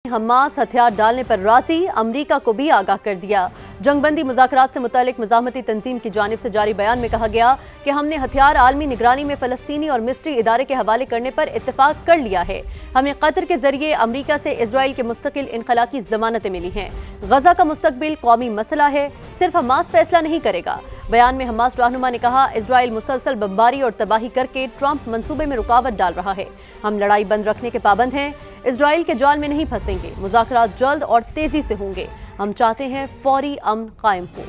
Hamas हथियार डालने पर राजी, अमेरिका को भी आगाह कर दिया। जंगबंदी मुज़ाकरात से मुतालिक मज़ाहमती तंजीम की जानिब से जारी बयान में कहा गया कि हमने हथियार आलमी निगरानी में फ़लस्तीनी और मिस्री इदारे के हवाले करने पर इत्तेफाक कर लिया है। हमें कतर के जरिए अमेरिका से इजराइल के मुस्तकिल इनखला की जमानतें मिली हैं। गजा का मुस्तकबिल कौमी मसला है, सिर्फ हमास फैसला नहीं करेगा। बयान में हमास रहनुमा ने कहा, इजराइल मुसलसल बमबारी और तबाही करके ट्रंप मंसूबे में रुकावट डाल रहा है। हम लड़ाई बंद रखने के पाबंद हैं, इजराइल के जाल में नहीं फंसेंगे। मुज़ाकरात जल्द और तेजी से होंगे। हम चाहते हैं फौरी अमन कायम हो।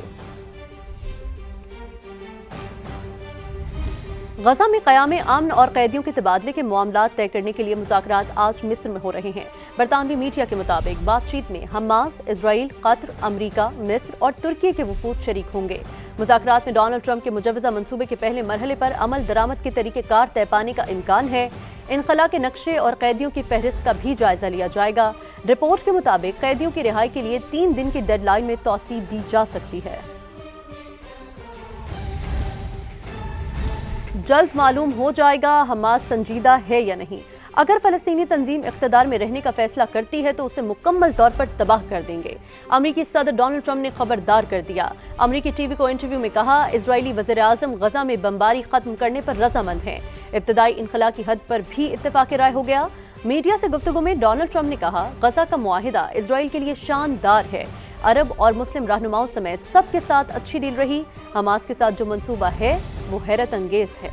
गजा में क़याम अमन और कैदियों के तबादले के मामलात तय करने के लिए मुज़ाकरात आज मिस्र में हो रहे हैं। बरतानवी मीडिया के मुताबिक बातचीत में हमास, इजराइल, कतर, अमरीका, मिस्र और तुर्की के वफूद शरीक होंगे। मुज़ाकरात में डोनाल्ड ट्रंप के मुजव्वज़ा मंसूबे के पहले मरहले पर अमल दरामद के तरीक़ेकार तय पाने का इम्कान है। इनखला के नक्शे और कैदियों की फहरिस्त का भी जायजा लिया जाएगा। रिपोर्ट के मुताबिक कैदियों की रिहाई के लिए 3 दिन की डेडलाइन में तौसीह दी जा सकती है। जल्द मालूम हो जाएगा हमास संजीदा है या नहीं। अगर फलस्तीनी तंजीम इख्तिदार में रहने का फैसला करती है तो उसे मुकम्मल तौर पर तबाह कर देंगे। अमेरिकी सदर डोनाल्ड ट्रंप ने खबरदार कर दिया। अमेरिकी टीवी को इंटरव्यू में कहा, इजरायली वज़ीर-ए-आज़म गजा में बमबारी खत्म करने पर रजामंद हैं। इब्तदाई इनखला की हद पर भी इत्तेफाक राय हो गया। मीडिया से गुफ्तगू में डोनाल्ड ट्रंप ने कहा, गजा का मुआहिदा इजराइल के लिए शानदार है। अरब और मुस्लिम रहनुमाओं समेत सबके साथ अच्छी डील रही। हमास के साथ जो मंसूबा है वो हैरत अंगेज है।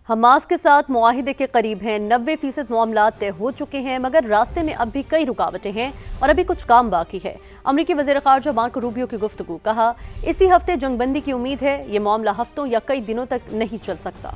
हमास के साथ मुआहिदे के करीब हैं। 90% मामलात तय हो चुके हैं, मगर रास्ते में अब भी कई रुकावटें हैं और अभी कुछ काम बाकी है। अमेरिकी वज़ीर ख़ारजा मार्को रूबियो की गुफ्तगू, कहा, इसी हफ्ते जंगबंदी की उम्मीद है। ये मामला हफ्तों या कई दिनों तक नहीं चल सकता।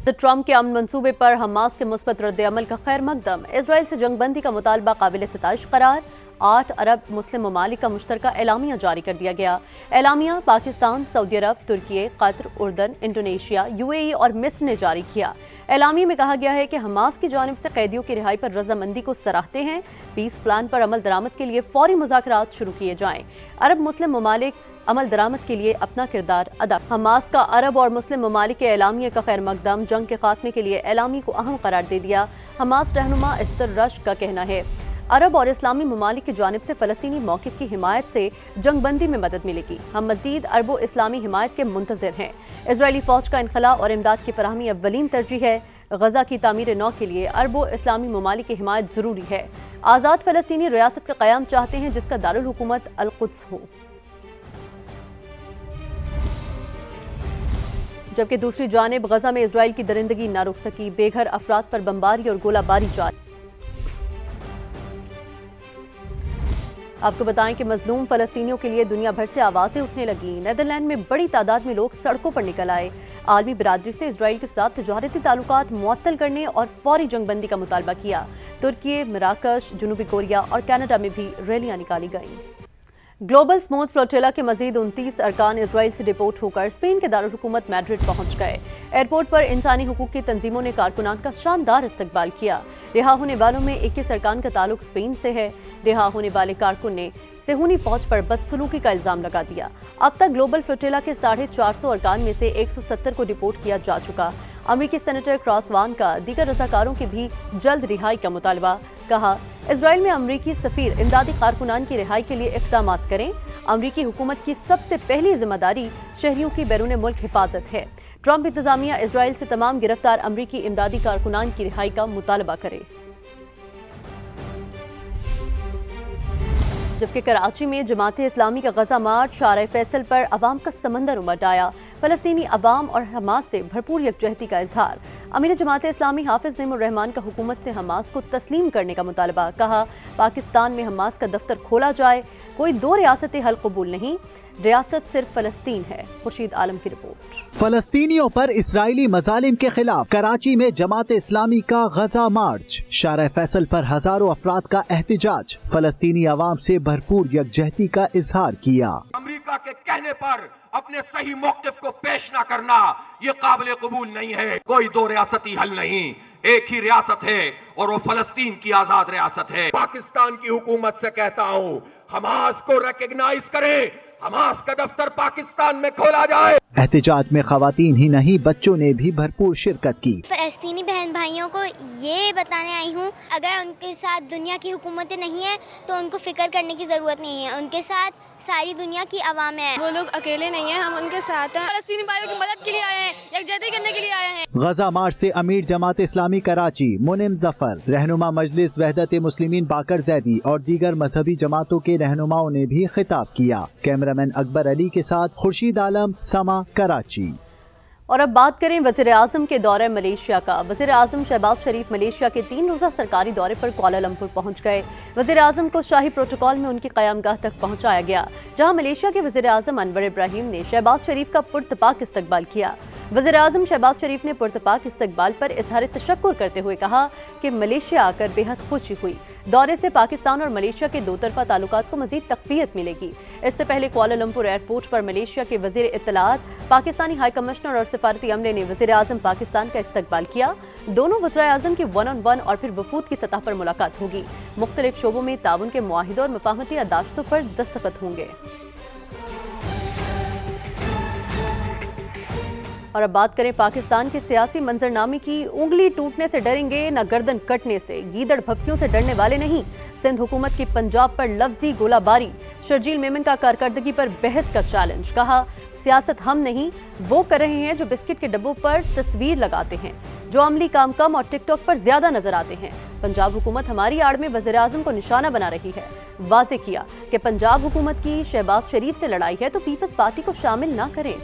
ट्रंप के अमन मंसूबे पर हमास के मुस्बत रद्द-ए-अमल का खैर मकदम। इजराइल से जंगबंदी का मुतालबा काबिल सिताइश करार। 8 अरब मुस्लिम ममालिक का मुश्तरका एलामिया जारी कर दिया गया। एलामिया पाकिस्तान, सऊदी अरब, तुर्की, कतर, उर्दन, इंडोनेशिया, यूएई और मिस्र ने जारी किया। एलामिया में कहा गया है कि हमास की जानिब से कैदियों की रिहाई पर रजामंदी को सराहते हैं। पीस प्लान पर अमल दरामद के लिए फौरी मुज़ाकरात शुरू किए जाएं। अरब मुस्लिम ममालिक अमल दरामद के लिए अपना किरदार अदा। हमास का अरब और मुस्लिम ममालिक के एलामिया का खैर मकदम जंग के खात्मे के लिए एलामी को अहम करार दे दिया। हमास रहनुमा इस्तर रश का कहना है, अरब और इस्लामी ममालिक की जानिब से फ़लस्तीनी मौक़िफ़ की हिमायत से जंगबंदी में मदद मिलेगी। हम मज़ीद अरबो इस्लामी हिमायत के मुंतज़िर हैं। इजरायली फ़ौज का इनखला और इमदाद की फराहमी अव्वलीन तरजीह है। गजा की तामीर नौ के लिए अरबो इस्लामी ममालिक की हिमायत ज़रूरी है। आज़ाद फ़लस्तीनी रियासत का क़याम चाहते हैं जिसका दारुल हुकूमत अल-कुद्स हो। जबकि दूसरी जानिब गजा में इजराइल की दरिंदगी ना रुक सकी। बेघर अफराद पर बमबारी और गोलाबारी जारी। आपको बताएं कि मजलूम फ़लस्तीनियों के लिए दुनिया भर से आवाज़ें उठने लगी। नीदरलैंड में बड़ी तादाद में लोग सड़कों पर निकल आए। आलमी बिरादरी से इजराइल के साथ तिजारती ताल्लुकात मुअत्तल करने और फौरी जंगबंदी का मुतालबा किया। तुर्की, मराकश, जनूबी कोरिया और कनाडा में भी रैलियां निकाली गईं। ग्लोबल स्मूथ फ्लोटिला के मजीद 29 अरकान इजराइल से डिपोर्ट होकर स्पेन के दारुल हुकूमत मैड्रिड पहुंच गए। एयरपोर्ट पर इंसानी हुकूक की तंजीमों ने कारकुनान का शानदार इस्तकबाल किया। रिहा होने वालों में 21 अरकान का ताल्लुक स्पेन से है। रिहा होने वाले कारकुन ने सेहूनी फौज पर बदसलूकी का इल्जाम लगा दिया। अब तक ग्लोबल फ्लोटिला के 450 अरकान में से 170 को डिपोर्ट किया जा चुका। अमेरिकी सेनेटर क्रॉसवान का दीगर रज़ाकारों की भी जल्द रिहाई का मुतालबा। कहा, इजराइल में अमेरिकी सफीर इमदादी कारकुनान की रिहाई के लिए इक़दाम करें। अमेरिकी हुकूमत की सबसे पहली जिम्मेदारी शहरियों की बैरून मुल्क हिफाजत है। ट्रंप इंतजामिया इजराइल से तमाम गिरफ्तार अमेरिकी इमदादी कारकुनान की रिहाई का मुतालबा करे। जबकि कराची में जमाते इस्लामी का गजा मार्च शारा फैसल पर अवाम का समंदर उमड़ आया। फ़लस्तीनी अवाम और हमास से भरपूर यकजहती का इजहार। अमीर जमात इस्लामी हाफिज नईमुर रहमान का हुकूमत से हमास को तस्लीम करने का मुतालबा। कहा, पाकिस्तान में हमास का दफ्तर खोला जाए। कोई 2 रियासतें हल कबूल नहीं, रियासत सिर्फ फ़लस्तीन है। खुर्शीद आलम की रिपोर्ट। फ़लस्तीनियों पर इस्राइली मज़ालिम के खिलाफ कराची में जमात इस्लामी का गजा मार्च। शारा फैसल पर हजारों अफराद का एहतिजाज। फ़लस्तीनी अवाम से भरपूर यकजहती का इजहार किया। अमेरिका के कहने पर अपने सही मौक़िफ़ को पेश न करना ये काबिल कबूल नहीं है। कोई 2 रियासती हल नहीं, एक ही रियासत है और वो फ़लस्तीन की आजाद रियासत है। पाकिस्तान की हुकूमत से कहता हूँ, हमास को रिकॉग्नाइज करें, हमास का दफ्तर पाकिस्तान में खोला जाए। एहतिजाज में खवातीन ही नहीं बच्चों ने भी भरपूर शिरकत की। फ़लस्तीनी बहन भाइयों को ये बताने आई हूँ, अगर उनके साथ दुनिया की हुकूमतें नहीं है तो उनको फिक्र करने की ज़रूरत नहीं है, उनके साथ सारी दुनिया की आवाम है। वो लोग अकेले नहीं हैं, हम उनके साथ हैं। फ़लस्तीनी भाइयों की मदद के लिए आए हैं, यकजहती करने के लिए आए हैं। गजा मार्च से अमीर जमात इस्लामी कराची मुनिम जफर, रहनुमा मजलिस वहदत मुस्लिमीन बाकर जैदी और दीगर मजहबी जमातों के रहनुमाओं ने भी खिताब किया। कैमरामैन अकबर अली के साथ खुर्शीद आलम, समा, कराची। और अब बात करें वज़ीर आज़म के दौरे मलेशिया का। वज़ीर आज़म शहबाज शरीफ मलेशिया के 3 रोज़ा सरकारी दौरे पर कुआलालंपुर पहुंच गए। वज़ीर आज़म को शाही प्रोटोकॉल में उनकी क़यामगाह तक पहुंचाया गया, जहां मलेशिया के वज़ीर आज़म अनवर इब्राहिम ने शहबाज शरीफ का पुरतपाक इस्तकबाल किया। वज़ीर आज़म शहबाज शरीफ ने पुरतपाक इस्तकबाल पर इज़हार तशक्कुर करते हुए कहा कि मलेशिया आकर बेहद खुशी हुई। दौरे से पाकिस्तान और मलेशिया के दो तरफा ताल्लुकात को मज़ीद तक़वियत मिलेगी। इससे पहले कुआलालंपुर एयरपोर्ट पर मलेशिया के वज़ीर इत्तलात, पाकिस्तानी हाई कमिश्नर और सिफारती अमले ने वज़ीर आज़म पाकिस्तान का इस्तकबाल किया। दोनों वज़ीर आज़म की 1-on-1 और फिर वफूद की सतह पर मुलाकात होगी। मुख्तलिफ शोबों में ताउन के मुआहिदों और मफाहमती यादाश्तों पर दस्तखत होंगे। और अब बात करें पाकिस्तान के सियासी मंजरनामे की। उंगली टूटने से डरेंगे न गर्दन कटने से, गीदड़ भपकियों से डरने वाले नहीं। सिंध हुकूमत की पंजाब पर लफ्जी गोलाबारी। शर्जील मेमन का कारकर्दगी पर बहस का चैलेंज। कहा सियासत हम नहीं वो कर रहे हैं जो बिस्किट के डब्बों पर तस्वीर लगाते हैं, जो अमली काम कम और टिकटॉक पर ज्यादा नजर आते हैं। पंजाब हुकूमत हमारी आड़ में वज़ीर आज़म को निशाना बना रही है। वाज़े किया कि पंजाब हुकूमत की शहबाज शरीफ से लड़ाई है तो पीपल्स पार्टी को शामिल ना करें।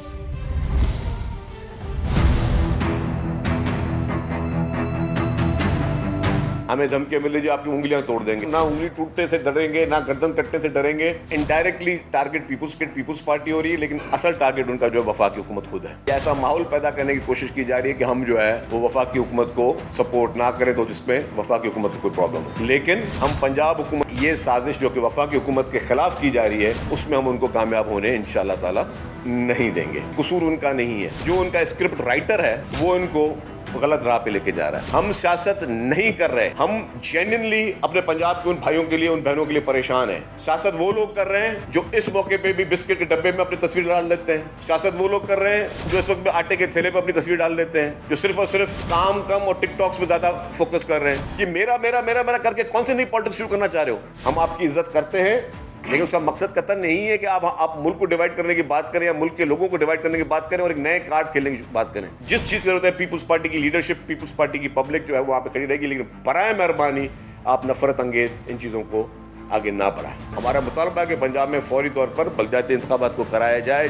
हमें धमकी मिली जो आपकी उंगलियां तोड़ देंगे। ना उंगली टूटने से डरेंगे, ना गर्दन कटने से डरेंगे। इनडायरेक्टली टारगेट पीपुल्स पार्टी हो रही है, लेकिन असल टारगेट उनका जो वफाकी हुकूमत खुद है। ऐसा माहौल पैदा करने की कोशिश की जा रही है कि हम जो है वो वफाकी हुकूमत को सपोर्ट ना करें, तो जिसमें वफाकी हुकूमत को कोई प्रॉब्लम हो। लेकिन हम पंजाब हुकूमत ये साजिश जो कि वफाकी हुकूमत के खिलाफ की जा रही है, उसमें हम उनको कामयाब होने इंशाअल्लाह ताला नहीं देंगे। कसूर उनका नहीं है, जो उनका स्क्रिप्ट राइटर है वो इनको गलत राह पे लेके जा रहा है। हम सियासत नहीं कर रहे, हम जेन्युइनली अपने पंजाब के उन भाइयों के लिए, उन बहनों के लिए परेशान हैं। सियासत वो लोग कर रहे हैं जो इस मौके पे भी बिस्किट के डब्बे में अपनी तस्वीर डाल देते हैं। सियासत वो लोग कर रहे हैं जो इस वक्त आटे के थैले पे अपनी तस्वीर डाल देते हैं, जो सिर्फ और सिर्फ काम कम और टिकटॉक्स में ज्यादा फोकस कर रहे हैं। ये मेरा मेरा मेरा मेरा करके कौन से नई पॉलिटिक्स शुरू करना चाह रहे हो? हम आपकी इज्जत करते हैं, लेकिन उसका मकसद कतई नहीं है कि आप मुल्क को डिवाइड करने की बात करें या मुल्क के लोगों को डिवाइड करने की बात करें और एक नए कार्ड खेलने की बात करें। जिस चीज़ की जरूरत है, पीपुल्स पार्टी की लीडरशिप, पीपुल्स पार्टी की पब्लिक जो है वहाँ पे खड़ी रहेगी, लेकिन बराए मेहरबानी आप नफरत अंगेज इन चीज़ों को आगे ना बढ़ाएं। हमारा मुतालबा है कि पंजाब में फौरी तौर पर बलदियाती इंतखाबात को कराया जाए।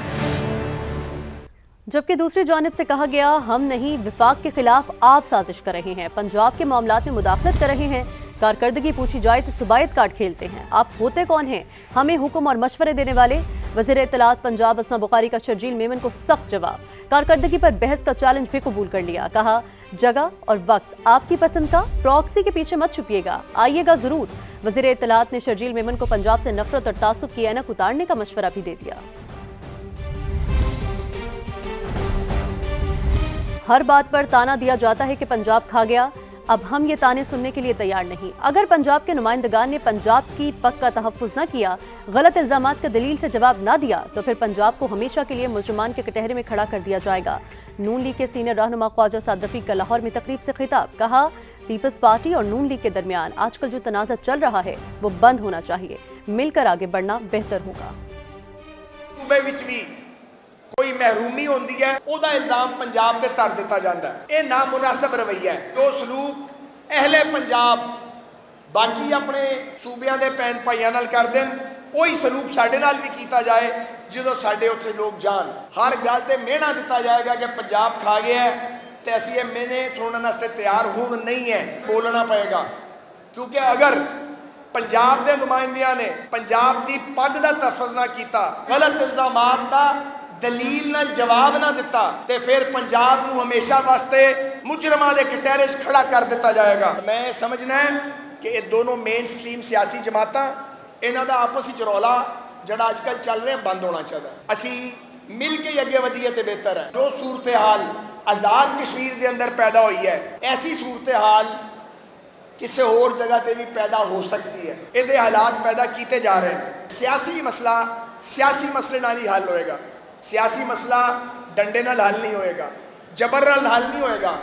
जबकि दूसरी जानिब से कहा गया हम नहीं विफाक के खिलाफ आप साजिश कर रहे हैं, पंजाब के मामलात में मुदाखलत कर रहे हैं। कारकर्दगी पूछी जाए तो सुबायत कार्ड खेलते हैं। आप होते कौन हैं हमें हुक्म और मशवरे देने वाले? वज़ीर इत्तलात पंजाब अस्मा बुखारी का शर्जील मेमन को सख्त जवाब। कारकर्दगी पर बहस का चैलेंज भी कबूल कर लिया। कहा जगह और वक्त आपकी पसंद का, प्रॉक्सी के पीछे मत छुपिएगा, आइएगा जरूर। वज़ीर इत्तलात ने शर्जील मेमन को पंजाब से नफरत और तासुब की ऐनक उतारने का मशवरा भी दे दिया। हर बात पर ताना दिया जाता है कि पंजाब खा गया। अब हम ये ताने सुनने के लिए तैयार नहीं। अगर पंजाब के नुमाइंदगान ने पंजाब की पक का तहफ़्फ़ुज़ न किया, गलत इल्ज़ामात का दलील से जवाब न दिया, तो फिर पंजाब को हमेशा के लिए मुजरिमान के कटहरे में खड़ा कर दिया जाएगा। नून लीग के सीनियर रहनुमा ख्वाजा साद रफ़ीक का लाहौर में तकरीब से खिताब। कहा पीपल्स पार्टी और नून लीग के दरमियान आजकल जो तनाज़ा चल रहा है वो बंद होना चाहिए, मिलकर आगे बढ़ना बेहतर होगा। कोई महरूमी होती है, ਉਹਦਾ इल्जाम पंजाब ते धर दिता जाता है। ये नामुनासिब रवैया है। जो सलूक अहले पंजाब बाकी अपने सूबियां दे भैन भाइयों नाल कर देन, वही सलूक साडे नाल भी किया जाए। जो साडे उत्थे लोग जान, हर गल ते मेहना दिता जाएगा कि पंजाब खा गया है, तो असीं ये मेहने सुनने वास्ते तैयार होण नहीं है, बोलना पएगा। क्योंकि अगर पंजाब के नुमाइंदियां ने पंजाब की पग का तहफ़्फ़ुज़ ना किया, गलत इल्जामात का दलील नाल जवाब ना दिता, तो फिर पंजाब नूं हमेशा वास्ते मुजरमां दे कटहरे खड़ा कर दिता जाएगा। मैं समझना है कि ये दोनों मेन स्ट्रीम सियासी जमातां, इन्हां दा आपस विच रौला जिहड़ा अजकल चल रहा बंद होना चाहिए। असीं मिल के अगे वधीए तो बेहतर है। जो सूरत हाल आज़ाद कश्मीर के अंदर पैदा हुई है, ऐसी सूरत हाल किसी होर जगह पर भी पैदा हो सकती है। ये हालात पैदा किए जा रहे हैं। सियासी मसला सियासी मसले नाल ही हल होएगा। सियासी मसला डंडे नाल हल नहीं होएगा, जबर नाल हल नहीं होएगा।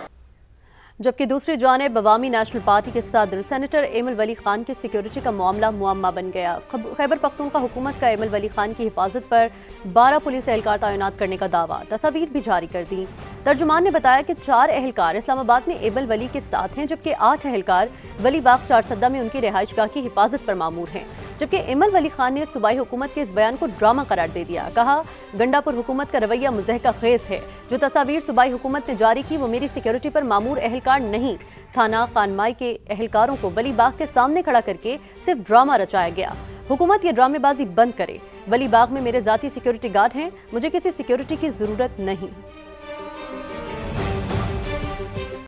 जबकि दूसरी जानिब अवामी नेशनल पार्टी के सदर सेनेटर एमल वली खान की सिक्योरिटी का मामला मुअम्मा बन गया। खैबर पख्तूनख्वा हुकूमत का एमल वली खान की हिफाजत पर 12 पुलिस एहलकार तैनात करने का दावा, तस्वीर भी जारी कर दी। तर्जुमान ने बताया कि 4 एहलकार इस्लामाबाद में एमल वली के साथ हैं, जबकि 8 एहलकार वली बाग चारसद्दा में उनकी रिहाइशगाह की हिफाजत पर मामूर हैं। जबकि एमल वली खान ने सूबाई हुकूमत के इस बयान को ड्रामा करार दे दिया। कहा, गंडापुर हुकूमत का रवैया मुज़हका खेज है। जो तस्वीर सूबाई हुकूमत ने जारी की वो मेरी सिक्योरिटी पर मामूर एहलकार नहीं, थाना खानमाई के एहलकारों को वली बाग के सामने खड़ा करके सिर्फ ड्रामा रचाया गया। हुकूमत ये ड्रामेबाजी बंद करे। वली बाग में मेरे जाती सिक्योरिटी गार्ड हैं, मुझे किसी सिक्योरिटी की जरूरत नहीं।